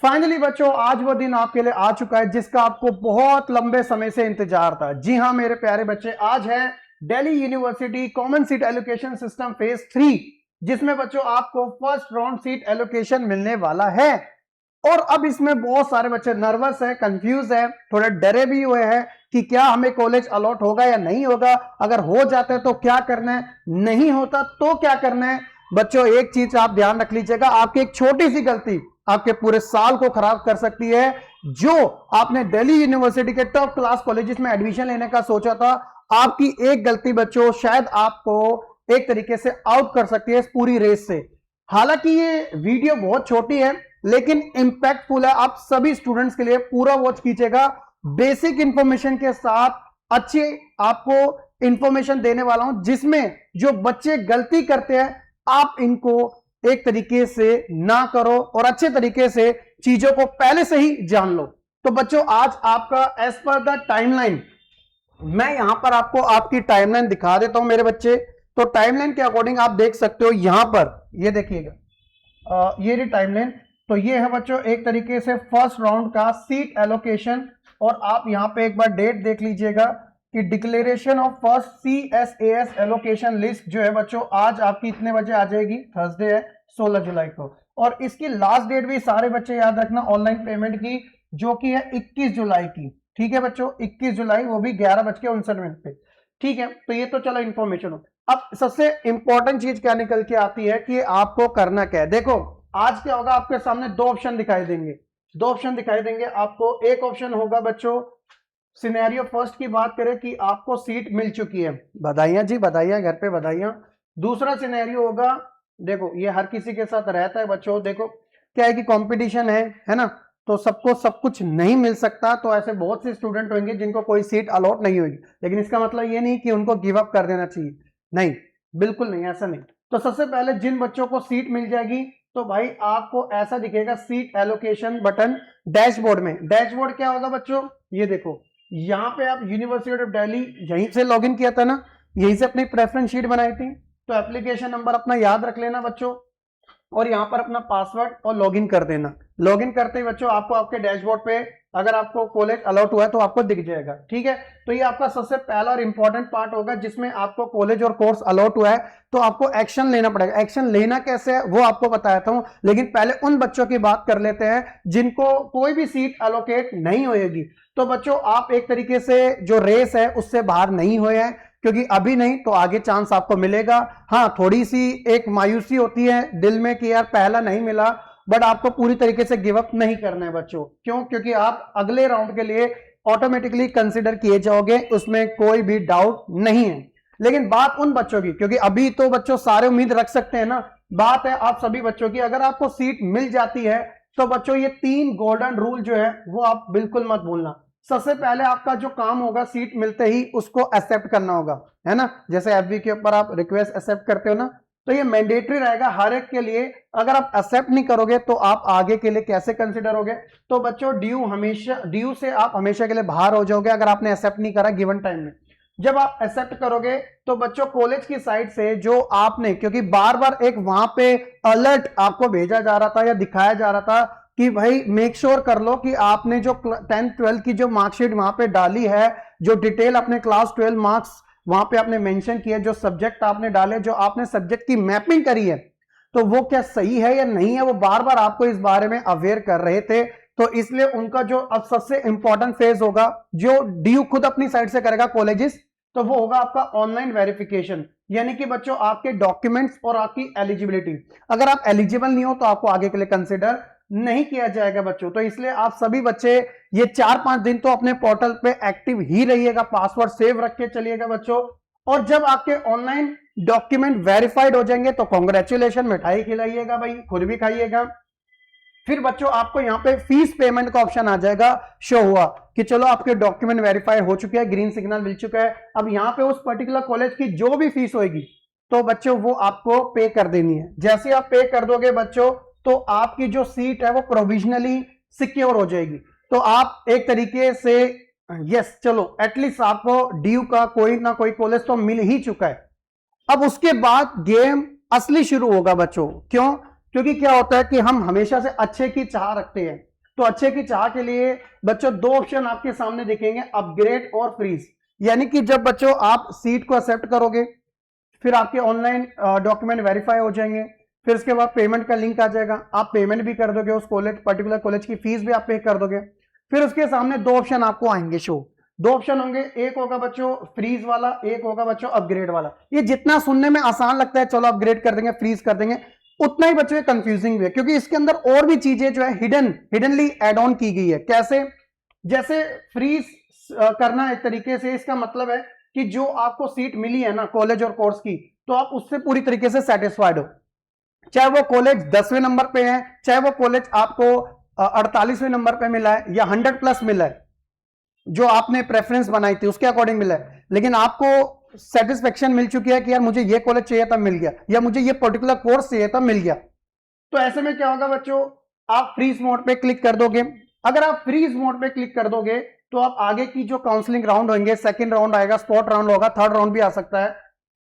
Finally बच्चों आज वो दिन आपके लिए आ चुका है जिसका आपको बहुत लंबे समय से इंतजार था। जी हां मेरे प्यारे बच्चे, आज है Delhi university common seat allocation system phase 3, जिसमें बच्चों आपको फर्स्ट राउंड सीट एलोकेशन मिलने वाला है। और अब इसमें बहुत सारे बच्चे नर्वस है, कंफ्यूज है, थोड़े डरे भी हुए हैं कि क्या हमें कॉलेज अलॉट होगा या नहीं होगा, अगर हो जाता है तो क्या करना है, नहीं होता तो क्या करना है। बच्चों एक चीज आप ध्यान रख लीजिएगा, आपकी एक छोटी सी गलती आपके पूरे साल को खराब कर सकती है। जो आपने दिल्ली यूनिवर्सिटी के टॉप क्लास कॉलेजेस में एडमिशन लेने का सोचा था, आपकी एक गलती बच्चों शायद आपको एक तरीके से आउट कर सकती है इस पूरी रेस से। हालांकि ये वीडियो बहुत छोटी है लेकिन इंपैक्टफुल है, आप सभी स्टूडेंट्स के लिए पूरा वॉच कीजिएगा। बेसिक इंफॉर्मेशन के साथ अच्छे आपको इंफॉर्मेशन देने वाला हूं, जिसमें जो बच्चे गलती करते हैं आप इनको एक तरीके से ना करो और अच्छे तरीके से चीजों को पहले से ही जान लो। तो बच्चों आज आपका एज पर द टाइमलाइन, मैं यहां पर आपको आपकी टाइमलाइन दिखा देता हूं मेरे बच्चे। तो टाइमलाइन के अकॉर्डिंग आप देख सकते हो, यहां पर ये देखिएगा, ये रही टाइमलाइन। तो ये है बच्चों एक तरीके से फर्स्ट राउंड का सीट एलोकेशन, और आप यहां पे एक बार डेट देख लीजिएगा कि declaration of first CSAS allocation list जो है बच्चों आज आपकी इतने बजे आ जाएगी, थर्सडे है 16 जुलाई को। और इसकी लास्ट डेट भी सारे बच्चे याद रखना ऑनलाइन पेमेंट की, जो कि है 21 जुलाई की। ठीक है बच्चों, 21 जुलाई, वो भी 11:59 पे। ठीक है, तो ये तो चलो इंफॉर्मेशन हो। अब सबसे इंपॉर्टेंट चीज क्या निकल के आती है कि आपको करना क्या है। देखो आज क्या होगा, आपके सामने दो ऑप्शन दिखाई देंगे, दो ऑप्शन दिखाई देंगे आपको। एक ऑप्शन होगा बच्चों, सिनेरियो फर्स्ट की बात करें कि आपको सीट मिल चुकी है, बधाइयां जी बधाइयां, घर पे बधाइयां। दूसरा सिनेरियो होगा, देखो ये हर किसी के साथ रहता है बच्चों, देखो क्या है कि कंपटीशन है ना, तो सबको सब कुछ नहीं मिल सकता। तो ऐसे बहुत से स्टूडेंट होंगे जिनको कोई सीट अलॉट नहीं होगी, लेकिन इसका मतलब ये नहीं कि उनको गिव अप कर देना चाहिए, नहीं बिल्कुल नहीं, ऐसा नहीं। तो सबसे पहले जिन बच्चों को सीट मिल जाएगी, तो भाई आपको ऐसा दिखेगा सीट एलोकेशन बटन डैशबोर्ड में। डैशबोर्ड क्या होगा बच्चों, ये देखो यहां पे आप यूनिवर्सिटी ऑफ दिल्ली यहीं से लॉगिन किया था ना, यहीं से अपनी प्रेफरेंस शीट बनाई थी, तो एप्लीकेशन नंबर अपना याद रख लेना बच्चों, और यहां पर अपना पासवर्ड और लॉगिन कर देना। लॉगिन करते ही बच्चों आपको आपके डैशबोर्ड पे अगर आपको कॉलेज अलॉट हुआ है तो आपको दिख जाएगा। ठीक है, तो ये आपका सबसे पहला और इंपॉर्टेंट पार्ट होगा, जिसमें आपको कॉलेज और कोर्स अलॉट हुआ है तो आपको एक्शन लेना पड़ेगा। एक्शन लेना कैसे है वो आपको बताता हूं, लेकिन पहले उन बच्चों की बात कर लेते हैं जिनको कोई भी सीट एलोकेट नहीं होगी। तो बच्चों आप एक तरीके से जो रेस है उससे बाहर नहीं हुए हैं, क्योंकि अभी नहीं तो आगे चांस आपको मिलेगा। हाँ थोड़ी सी एक मायूसी होती है दिल में कि यार पहला नहीं मिला, बट आपको पूरी तरीके से गिव अप नहीं करना है बच्चों। क्यों? क्योंकि आप अगले राउंड के लिए ऑटोमेटिकली कंसीडर किए जाओगे, उसमें कोई भी डाउट नहीं है। लेकिन बात उन बच्चों की, क्योंकि अभी तो बच्चों सारे उम्मीद रख सकते हैं ना, बात है आप सभी बच्चों की। अगर आपको सीट मिल जाती है तो बच्चों ये 3 गोल्डन रूल जो है वो आप बिल्कुल मत भूलना। सबसे पहले आपका जो काम होगा सीट मिलते ही उसको एक्सेप्ट करना होगा, है ना। जैसे एफबी के ऊपर आप रिक्वेस्ट एक्सेप्ट करते हो ना, तो ये मैंडेटरी रहेगा हर एक के लिए। अगर आप एक्सेप्ट नहीं करोगे तो आप आगे के लिए कैसे कंसीडर होगे। तो बच्चों ड्यू से आप हमेशा के लिए बाहर हो जाओगे अगर आपने एक्सेप्ट नहीं करा गिवन टाइम में। जब आप एक्सेप्ट करोगे तो बच्चों कॉलेज की साइड से जो आपने, क्योंकि बार बार एक वहां पे अलर्ट आपको भेजा जा रहा था या दिखाया जा रहा था कि भाई मेक श्योर कर लो कि आपने जो 10th 12th की जो मार्कशीट वहां पे डाली है, जो डिटेल अपने क्लास 12 मार्क्स वहां पे आपने मेंशन किया, जो सब्जेक्ट आपने डाले, जो आपने सब्जेक्ट की मैपिंग करी है, तो वो क्या सही है या नहीं है, वो बार बार आपको इस बारे में अवेयर कर रहे थे। तो इसलिए उनका जो अब सबसे इंपॉर्टेंट फेज होगा, जो ड्यू खुद अपनी साइड से करेगा कॉलेजेस, तो वो होगा आपका ऑनलाइन वेरिफिकेशन। यानी कि बच्चों आपके डॉक्यूमेंट्स और आपकी एलिजिबिलिटी, अगर आप एलिजिबल नहीं हो तो आपको आगे के लिए कंसिडर नहीं किया जाएगा बच्चों। तो इसलिए आप सभी बच्चे ये 4-5 दिन तो अपने पोर्टल पे एक्टिव ही रहिएगा, पासवर्ड सेव रख के चलिएगा बच्चों। और जब आपके ऑनलाइन डॉक्यूमेंट वेरीफाइड हो जाएंगे तो कांग्रेचुलेशन, मिठाई खिलाइएगा भाई, खुद भी खाइएगा। फिर बच्चों आपको यहाँ पे फीस पेमेंट का ऑप्शन आ जाएगा, शो हुआ कि चलो आपके डॉक्यूमेंट वेरीफाई हो चुके हैं, ग्रीन सिग्नल मिल चुका है। अब यहाँ पे उस पर्टिकुलर कॉलेज की जो भी फीस होगी तो बच्चों वो आपको पे कर देनी है। जैसे आप पे कर दोगे बच्चों तो आपकी जो सीट है वो प्रोविजनली सिक्योर हो जाएगी। तो आप एक तरीके से यस चलो एटलीस्ट आपको ड्यू का कोई ना कोई कॉलेज तो मिल ही चुका है। अब उसके बाद गेम असली शुरू होगा बच्चों। क्यों? क्योंकि क्या होता है कि हम हमेशा से अच्छे की चाह रखते हैं, तो अच्छे की चाह के लिए बच्चों दो ऑप्शन आपके सामने दिखेंगे, अपग्रेड और फ्रीज। यानी कि जब बच्चों आप सीट को एक्सेप्ट करोगे, फिर आपके ऑनलाइन डॉक्यूमेंट वेरीफाई हो जाएंगे, फिर उसके बाद पेमेंट का लिंक आ जाएगा, आप पेमेंट भी कर दोगे, उस कॉलेज पर्टिकुलर कॉलेज की फीस भी आप पे कर दोगे। फिर उसके सामने दो ऑप्शन आपको आएंगे शो, दो ऑप्शन होंगे, एक होगा बच्चों फ्रीज वाला, एक होगा बच्चों अपग्रेड वाला। ये जितना सुनने में आसान लगता है, चलो अपग्रेड कर देंगे, फ्रीज कर देंगे, उतना ही बच्चों कंफ्यूजिंग भी है, क्योंकि इसके अंदर और भी चीजें जो है हिडनली एड ऑन की गई है। कैसे? जैसे फ्रीज करना एक तरीके से इसका मतलब है कि जो आपको सीट मिली है ना कॉलेज और कोर्स की, तो आप उससे पूरी तरीके से सेटिस्फाइड हो, चाहे वो कॉलेज 10वें नंबर पे है, चाहे वो कॉलेज आपको 48वें नंबर पे मिला है या 100+ मिला है, जो आपने प्रेफरेंस बनाई थी उसके अकॉर्डिंग मिला है, लेकिन आपको सेटिस्फेक्शन मिल चुकी है कि यार मुझे ये कॉलेज चाहिए था, मिल गया, या मुझे ये पर्टिकुलर कोर्स चाहिए था, मिल गया। तो ऐसे में क्या होगा बच्चों, आप फ्रीज मोड पे क्लिक कर दोगे। अगर आप फ्रीज मोड पे क्लिक कर दोगे तो आप आगे की जो काउंसलिंग राउंड होंगे, सेकंड राउंड आएगा, स्पॉट राउंड होगा, थर्ड राउंड भी आ सकता है,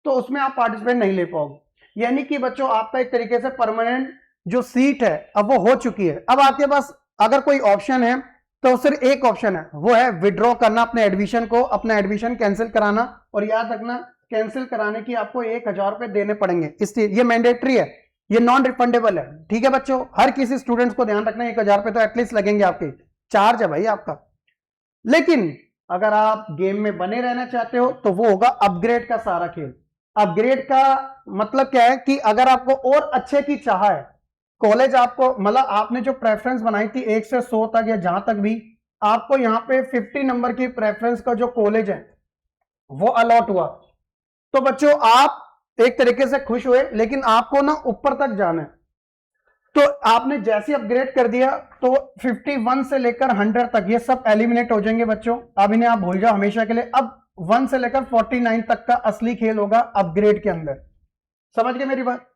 तो उसमें आप पार्टिसिपेट नहीं ले पाओगे। यानी कि बच्चों आपका एक तरीके से परमानेंट जो सीट है अब वो हो चुकी है। अब आपके पास अगर कोई ऑप्शन है तो सिर्फ एक ऑप्शन है, वो है विड्रॉ करना अपने एडमिशन को, अपना एडमिशन कैंसिल कराना। और याद रखना, कैंसिल कराने की आपको 1000 रुपए देने पड़ेंगे, इसलिए ये मैंडेटरी है, ये नॉन रिफंडेबल है। ठीक है बच्चों, हर किसी स्टूडेंट्स को ध्यान रखना, 1000 रुपए तो एटलीस्ट लगेंगे, आपके चार्ज है भाई आपका। लेकिन अगर आप गेम में बने रहना चाहते हो तो वो होगा अपग्रेड का सारा खेल। अपग्रेड का मतलब क्या है कि अगर आपको और अच्छे की चाह है, कॉलेज आपको मतलब आपने जो प्रेफरेंस बनाई थी 1 से 100 तक या जहां तक भी, आपको यहां पे 50 नंबर की प्रेफरेंस का जो कॉलेज है वो अलॉट हुआ, तो बच्चों आप एक तरीके से खुश हुए, लेकिन आपको ना ऊपर तक जाना है। तो आपने जैसे अपग्रेड कर दिया तो 51 से लेकर 100 तक ये सब एलिमिनेट हो जाएंगे बच्चों, अब इन्हें आप भूल जाओ हमेशा के लिए। अब 1 से लेकर 49 तक का असली खेल होगा अपग्रेड के अंदर। समझ गए मेरी बात?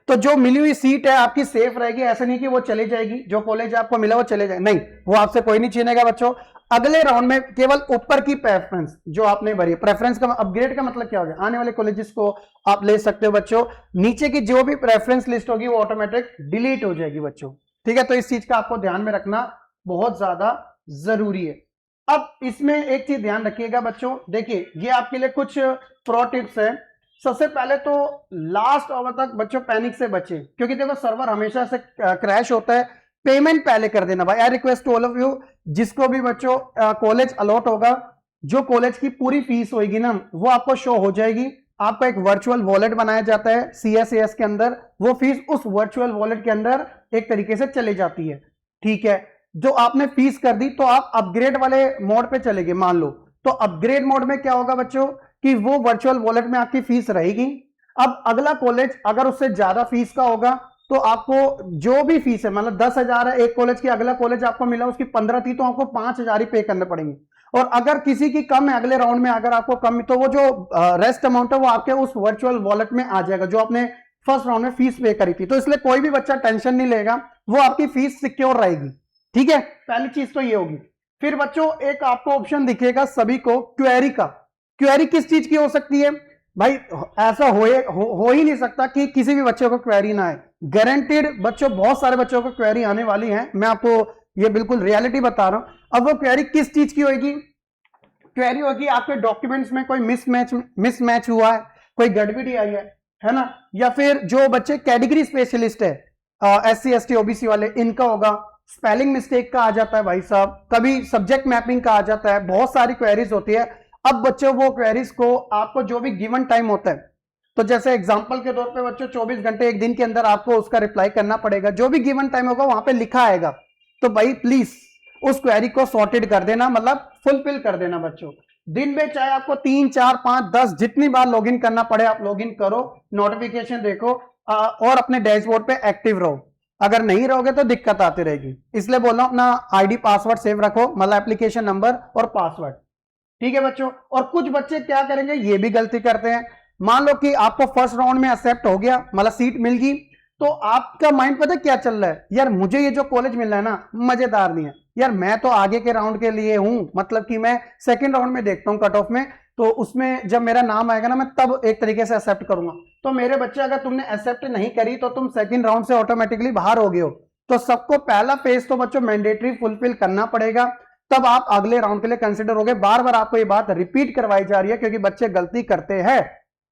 तो जो मिली हुई सीट है आपकी सेफ रहेगी, ऐसा नहीं कि वो चली जाएगी, जो कॉलेज आपको मिला वो चले जाए, नहीं, वो आपसे कोई नहीं छीनेगा बच्चों। अगले राउंड में केवल ऊपर की प्रेफरेंस जो आपने भरी, प्रेफरेंस का अपग्रेड का मतलब क्या हो गया, आने वाले कॉलेजेस को आप ले सकते हो बच्चों, नीचे की जो भी प्रेफरेंस लिस्ट होगी वो ऑटोमेटिक डिलीट हो जाएगी बच्चों। ठीक है, तो इस चीज का आपको ध्यान में रखना बहुत ज्यादा जरूरी है। अब इसमें एक चीज ध्यान रखिएगा बच्चों, देखिए ये आपके लिए कुछ प्रो टिप्स है। सबसे पहले तो लास्ट आवर तक बच्चों पैनिक से बचे, क्योंकि देखो सर्वर हमेशा से क्रैश होता है। पेमेंट पहले कर देना भाई, I request to all of you, जिसको भी बच्चों कॉलेज अलॉट होगा, जो कॉलेज की पूरी फीस होगी ना वो आपको शो हो जाएगी। आपका एक वर्चुअल वॉलेट बनाया जाता है CSAS के अंदर, वो फीस उस वर्चुअल वॉलेट के अंदर एक तरीके से चली जाती है। ठीक है, जो आपने फीस कर दी तो आप अपग्रेड वाले मोड पे चले गए मान लो, तो अपग्रेड मोड में क्या होगा बच्चों कि वो वर्चुअल वॉलेट में आपकी फीस रहेगी। अब अगला कॉलेज अगर उससे ज्यादा फीस का होगा तो आपको जो भी फीस है, मतलब 10,000 है एक कॉलेज की, अगला कॉलेज आपको मिला उसकी 15 थी, तो आपको 5,000 ही पे करने पड़ेंगे। और अगर किसी की कम है अगले राउंड में, अगर आपको कम, तो वो जो रेस्ट अमाउंट है वो आपके उस वर्चुअल वॉलेट में आ जाएगा जो आपने फर्स्ट राउंड में फीस पे करी थी। तो इसलिए कोई भी बच्चा टेंशन नहीं लेगा, वो आपकी फीस सिक्योर रहेगी। ठीक है, पहली चीज तो ये होगी। फिर बच्चों एक आपको ऑप्शन दिखेगा सभी को क्वेरी का। क्वेरी किस चीज की हो सकती है भाई? ऐसा हो ही नहीं सकता कि किसी भी बच्चे को क्वेरी ना आए। गारंटेड बच्चों, बहुत सारे बच्चों को क्वेरी आने वाली है, मैं आपको ये बिल्कुल रियलिटी बता रहा हूं। अब वो क्वेरी किस चीज की होगी? क्वेरी होगी आपके डॉक्यूमेंट्स में कोई मिसमैच हुआ है, कोई गड़बड़ी आई है ना, या फिर जो बच्चे कैटेगरी स्पेशलिस्ट है SC ST OBC वाले, इनका होगा। स्पेलिंग मिस्टेक का आ जाता है भाई साहब, कभी सब्जेक्ट मैपिंग का आ जाता है, बहुत सारी क्वेरीज होती है। अब बच्चों वो क्वेरीज को आपको जो भी गिवन टाइम होता है, तो जैसे एग्जांपल के तौर पे बच्चों 24 घंटे एक दिन के अंदर आपको उसका रिप्लाई करना पड़ेगा, जो भी गिवन टाइम होगा वहां पे लिखा आएगा। तो भाई प्लीज उस क्वेरी को सॉर्टेड कर देना, मतलब फुलफिल कर देना बच्चों। दिन में चाहे आपको 3 4 5 10 जितनी बार लॉगिन करना पड़े आप लॉगिन करो, नोटिफिकेशन देखो और अपने डैशबोर्ड पे एक्टिव रहो। अगर नहीं रहोगे तो दिक्कत आती रहेगी, इसलिए बोल रहा हूं अपना ID पासवर्ड सेव रखो, मतलब एप्लीकेशन नंबर और पासवर्ड। ठीक है बच्चों, और कुछ बच्चे क्या करेंगे, ये भी गलती करते हैं। मान लो कि आपको फर्स्ट राउंड में एक्सेप्ट हो गया, मतलब सीट मिल गई, तो आपका माइंड पता क्या चल रहा है, यार मुझे ये जो कॉलेज मिल रहा है ना मजेदार नहीं है यार, मैं तो आगे के राउंड के लिए हूं, मतलब कि मैं सेकंड राउंड में देखता हूं कट ऑफ में, तो उसमें जब मेरा नाम आएगा ना मैं तब एक तरीके से एक्सेप्ट करूंगा। तो मेरे बच्चे अगर तुमने एक्सेप्ट नहीं करी तो तुम सेकंड राउंड से ऑटोमेटिकली बाहर हो गए हो। तो तो सबको पहला फेज तो बच्चों मैंडेटरी फुलफिल करना पड़ेगा, तब आप अगले राउंड के लिए कंसिडर होगे। बार बार आपको ये बात रिपीट करवाई जा रही है क्योंकि बच्चे गलती करते हैं।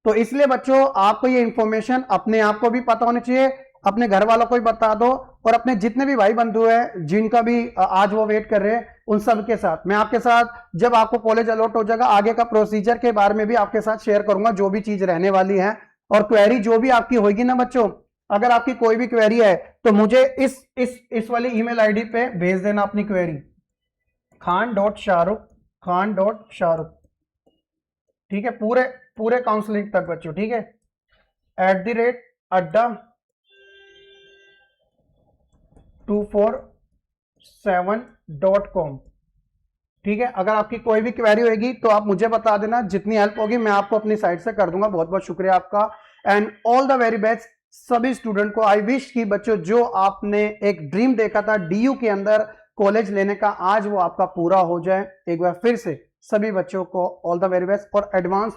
तो इसलिए बच्चों आपको ये इंफॉर्मेशन अपने आप को भी पता होनी चाहिए, अपने घर वालों को भी बता दो, और अपने जितने भी भाई बंधु हैं जिनका भी आज वो वेट कर रहे हैं उन सब के साथ मैं आपके साथ जब आपको कॉलेज अलॉट हो जाएगा आगे का प्रोसीजर के बारे में भी आपके साथ शेयर करूंगा, जो भी चीज रहने वाली है। और क्वेरी जो भी आपकी होगी ना बच्चों, अगर आपकी कोई भी क्वेरी है तो मुझे इस वाली ईमेल आईडी पे भेज देना अपनी क्वेरी, khan.shahrukh, ठीक है, पूरे काउंसलिंग तक बच्चों, ठीक है, @adda247.com, ठीक है। अगर आपकी कोई भी क्वेरी होगी तो आप मुझे बता देना, जितनी हेल्प होगी मैं आपको अपनी साइड से कर दूंगा। बहुत बहुत शुक्रिया आपका, and all the very best सभी स्टूडेंट को। आई विश की बच्चों जो आपने एक ड्रीम देखा था डीयू के अंदर कॉलेज लेने का, आज वो आपका पूरा हो जाए। एक बार फिर से सभी बच्चों को ऑल द वेरी बेस्ट और एडवांस